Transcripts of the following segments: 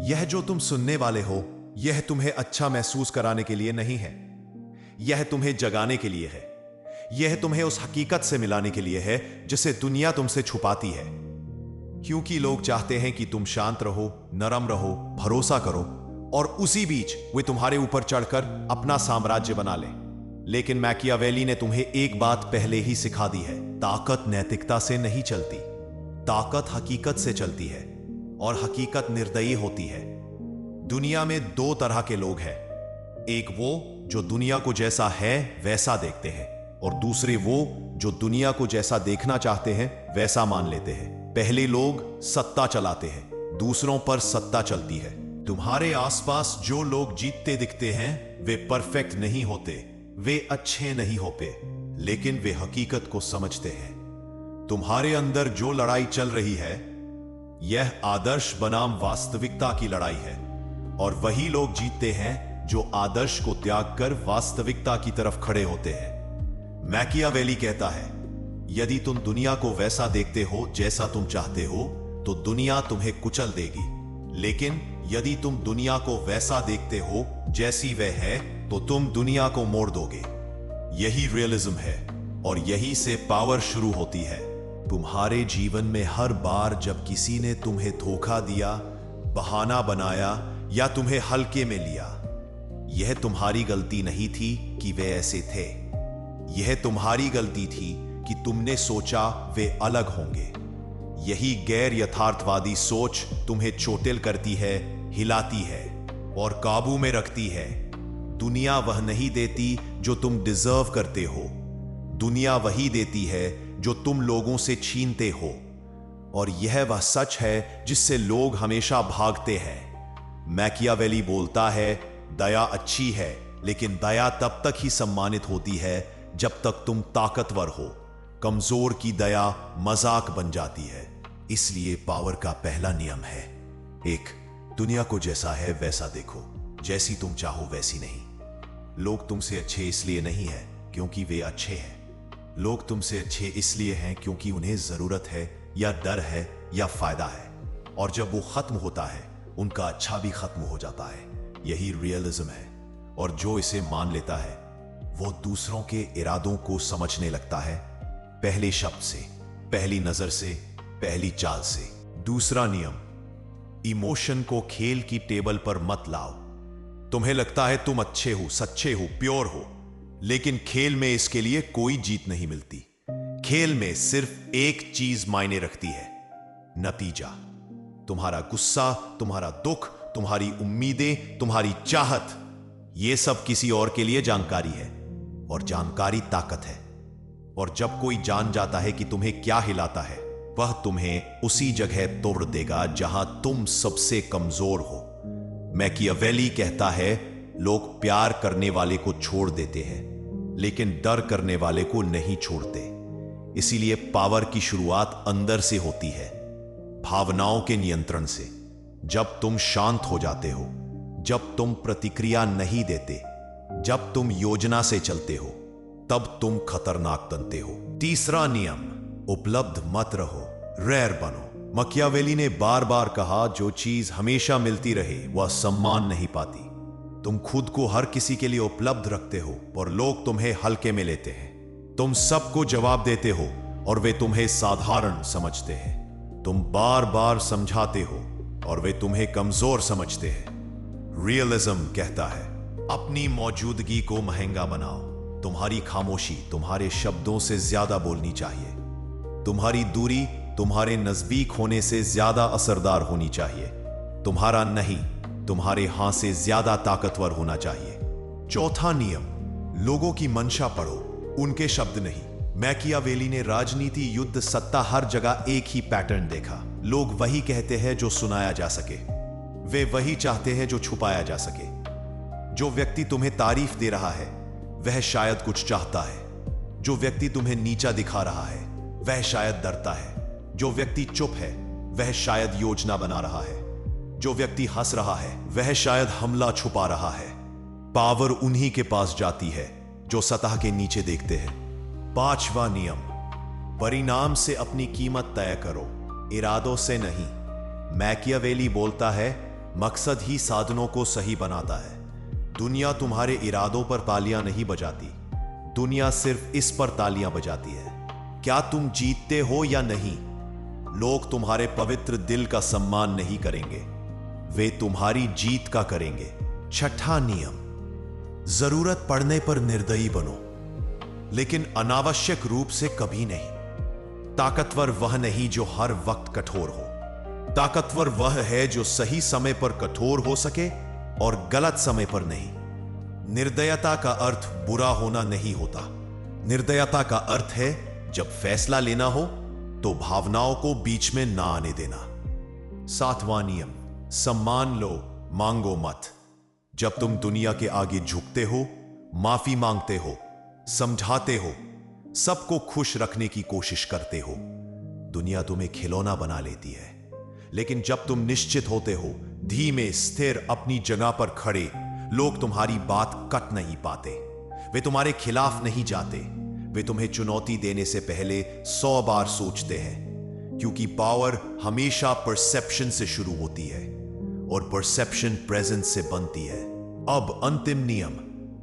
यह जो तुम सुनने वाले हो, यह तुम्हें अच्छा महसूस कराने के लिए नहीं है। यह तुम्हें जगाने के लिए है। यह तुम्हें उस हकीकत से मिलाने के लिए है जिसे दुनिया तुमसे छुपाती है। क्योंकि लोग चाहते हैं कि तुम शांत रहो, नरम रहो, भरोसा करो, और उसी बीच वे तुम्हारे ऊपर चढ़कर अपना साम्राज्य बना लें। लेकिन मैकियावेली ने तुम्हें एक बात पहले ही सिखा दी है। ताकत नैतिकता से नहीं चलती, ताकत हकीकत से चलती है, और हकीकत निर्दयी होती है। दुनिया में दो तरह के लोग हैं। एक वो जो दुनिया को जैसा है वैसा देखते हैं, और दूसरे वो जो दुनिया को जैसा देखना चाहते हैं वैसा मान लेते हैं। पहले लोग सत्ता चलाते हैं, दूसरों पर सत्ता चलती है। तुम्हारे आसपास जो लोग जीतते दिखते हैं वे परफेक्ट नहीं होते, वे अच्छे नहीं होते, लेकिन वे हकीकत को समझते हैं। तुम्हारे अंदर जो लड़ाई चल रही है यह आदर्श बनाम वास्तविकता की लड़ाई है, और वही लोग जीतते हैं जो आदर्श को त्याग कर वास्तविकता की तरफ खड़े होते हैं। मैकियावेली कहता है, यदि तुम दुनिया को वैसा देखते हो जैसा तुम चाहते हो तो दुनिया तुम्हें कुचल देगी, लेकिन यदि तुम दुनिया को वैसा देखते हो जैसी वह है तो तुम दुनिया को मोड़ दोगे। यही रियलिज्म है, और यही से पावर शुरू होती है। तुम्हारे जीवन में हर बार जब किसी ने तुम्हें धोखा दिया, बहाना बनाया या तुम्हें हल्के में लिया, यह तुम्हारी गलती नहीं थी कि वे ऐसे थे। यह तुम्हारी गलती थी कि तुमने सोचा वे अलग होंगे। यही गैर यथार्थवादी सोच तुम्हें चोटिल करती है, हिलाती है और काबू में रखती है। दुनिया वह नहीं देती जो तुम डिजर्व करते हो, दुनिया वही देती है जो तुम लोगों से छीनते हो। और यह वह सच है जिससे लोग हमेशा भागते हैं। मैकियावेली बोलता है, दया अच्छी है, लेकिन दया तब तक ही सम्मानित होती है जब तक तुम ताकतवर हो। कमजोर की दया मजाक बन जाती है। इसलिए पावर का पहला नियम है, एक, दुनिया को जैसा है वैसा देखो, जैसी तुम चाहो वैसी नहीं। लोग तुमसे अच्छे इसलिए नहीं है क्योंकि वे अच्छे हैं। लोग तुमसे अच्छे इसलिए हैं क्योंकि उन्हें जरूरत है, या डर है, या फायदा है। और जब वो खत्म होता है उनका अच्छा भी खत्म हो जाता है। यही रियलिज्म है, और जो इसे मान लेता है वो दूसरों के इरादों को समझने लगता है, पहले शब्द से, पहली नजर से, पहली चाल से। दूसरा नियम, इमोशन को खेल की टेबल पर मत लाओ। तुम्हें लगता है तुम अच्छे हो, सच्चे हो, प्योर हो, लेकिन खेल में इसके लिए कोई जीत नहीं मिलती। खेल में सिर्फ एक चीज मायने रखती है, नतीजा। तुम्हारा गुस्सा, तुम्हारा दुख, तुम्हारी उम्मीदें, तुम्हारी चाहत, यह सब किसी और के लिए जानकारी है, और जानकारी ताकत है। और जब कोई जान जाता है कि तुम्हें क्या हिलाता है, वह तुम्हें उसी जगह तोड़ देगा जहां तुम सबसे कमजोर हो। मैकियावेली कहता है, लोग प्यार करने वाले को छोड़ देते हैं, लेकिन डर करने वाले को नहीं छोड़ते। इसीलिए पावर की शुरुआत अंदर से होती है, भावनाओं के नियंत्रण से। जब तुम शांत हो जाते हो, जब तुम प्रतिक्रिया नहीं देते, जब तुम योजना से चलते हो, तब तुम खतरनाक बनते हो। तीसरा नियम, उपलब्ध मत रहो, रेयर बनो। मैकियावेली ने बार बार कहा, जो चीज हमेशा मिलती रहे वह सम्मान नहीं पाती। तुम खुद को हर किसी के लिए उपलब्ध रखते हो और लोग तुम्हें हल्के में लेते हैं। तुम सबको जवाब देते हो और वे तुम्हें साधारण समझते हैं। तुम बार बार समझाते हो और वे तुम्हें कमजोर समझते हैं। रियलिज्म कहता है, अपनी मौजूदगी को महंगा बनाओ। तुम्हारी खामोशी तुम्हारे शब्दों से ज्यादा बोलनी चाहिए। तुम्हारी दूरी तुम्हारे नजदीक होने से ज्यादा असरदार होनी चाहिए। तुम्हारा नहीं तुम्हारे हां से ज्यादा ताकतवर होना चाहिए। चौथा नियम, लोगों की मंशा पढ़ो, उनके शब्द नहीं। मैकियावेली ने राजनीति, युद्ध, सत्ता, हर जगह एक ही पैटर्न देखा। लोग वही कहते हैं जो सुनाया जा सके, वे वही चाहते हैं जो छुपाया जा सके। जो व्यक्ति तुम्हें तारीफ दे रहा है वह शायद कुछ चाहता है। जो व्यक्ति तुम्हें नीचा दिखा रहा है वह शायद डरता है। जो व्यक्ति चुप है वह शायद योजना बना रहा है। जो व्यक्ति हंस रहा है वह शायद हमला छुपा रहा है। पावर उन्हीं के पास जाती है जो सतह के नीचे देखते हैं। पांचवा नियम, परिणाम से अपनी कीमत तय करो, इरादों से नहीं। मैकियावेली बोलता है, मकसद ही साधनों को सही बनाता है। दुनिया तुम्हारे इरादों पर तालियां नहीं बजाती, दुनिया सिर्फ इस पर तालियां बजाती है, क्या तुम जीतते हो या नहीं। लोग तुम्हारे पवित्र दिल का सम्मान नहीं करेंगे, वे तुम्हारी जीत का करेंगे। छठा नियम, जरूरत पड़ने पर निर्दयी बनो, लेकिन अनावश्यक रूप से कभी नहीं। ताकतवर वह नहीं जो हर वक्त कठोर हो, ताकतवर वह है जो सही समय पर कठोर हो सके और गलत समय पर नहीं। निर्दयता का अर्थ बुरा होना नहीं होता, निर्दयता का अर्थ है जब फैसला लेना हो तो भावनाओं को बीच में ना आने देना। सातवां नियम, सम्मान लो, मांगो मत। जब तुम दुनिया के आगे झुकते हो, माफी मांगते हो, समझाते हो, सबको खुश रखने की कोशिश करते हो, दुनिया तुम्हें खिलौना बना लेती है। लेकिन जब तुम निश्चित होते हो, धीमे स्थिर अपनी जगह पर खड़े, लोग तुम्हारी बात कट नहीं पाते, वे तुम्हारे खिलाफ नहीं जाते, वे तुम्हें चुनौती देने से पहले 100 बार सोचते हैं, क्योंकि पावर हमेशा परसेप्शन से शुरू होती है और परसेप्शन प्रेजेंस से बनती है। अब अंतिम नियम,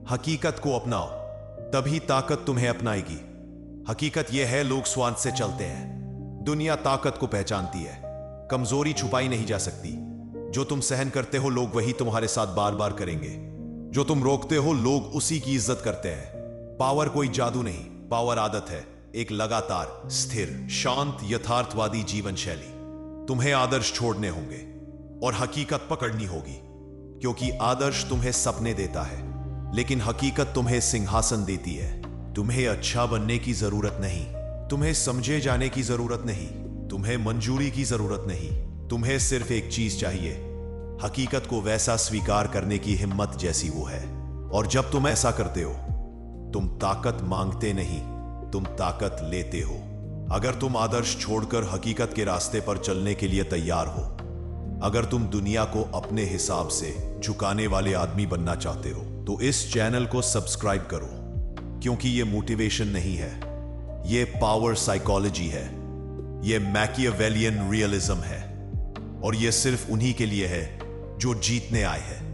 हकीकत को अपनाओ, तभी ताकत तुम्हें अपनाएगी। हकीकत यह है, लोग स्वार्थ से चलते हैं, दुनिया ताकत को पहचानती है। कमजोरी छुपाई नहीं जा सकती, जो तुम सहन करते हो लोग वही तुम्हारे साथ बार बार करेंगे, जो तुम रोकते हो लोग उसी की इज्जत करते हैं। पावर कोई जादू नहीं, पावर आदत है, एक लगातार स्थिर शांत यथार्थवादी जीवन शैली। तुम्हें आदर्श छोड़ने होंगे और हकीकत पकड़नी होगी, क्योंकि आदर्श तुम्हें सपने देता है, लेकिन हकीकत तुम्हें सिंहासन देती है। तुम्हें अच्छा बनने की जरूरत नहीं, तुम्हें समझे जाने की जरूरत नहीं, तुम्हें मंजूरी की जरूरत नहीं, तुम्हें सिर्फ एक चीज चाहिए, हकीकत को वैसा स्वीकार करने की हिम्मत जैसी वो है। और जब तुम ऐसा करते हो, तुम ताकत मांगते नहीं, तुम ताकत लेते हो। अगर तुम आदर्श छोड़कर हकीकत के रास्ते पर चलने के लिए तैयार हो, अगर तुम दुनिया को अपने हिसाब से झुकाने वाले आदमी बनना चाहते हो, तो इस चैनल को सब्सक्राइब करो, क्योंकि यह मोटिवेशन नहीं है, यह पावर साइकोलॉजी है, यह मैकियावेलियन रियलिज्म है, और यह सिर्फ उन्हीं के लिए है जो जीतने आए हैं।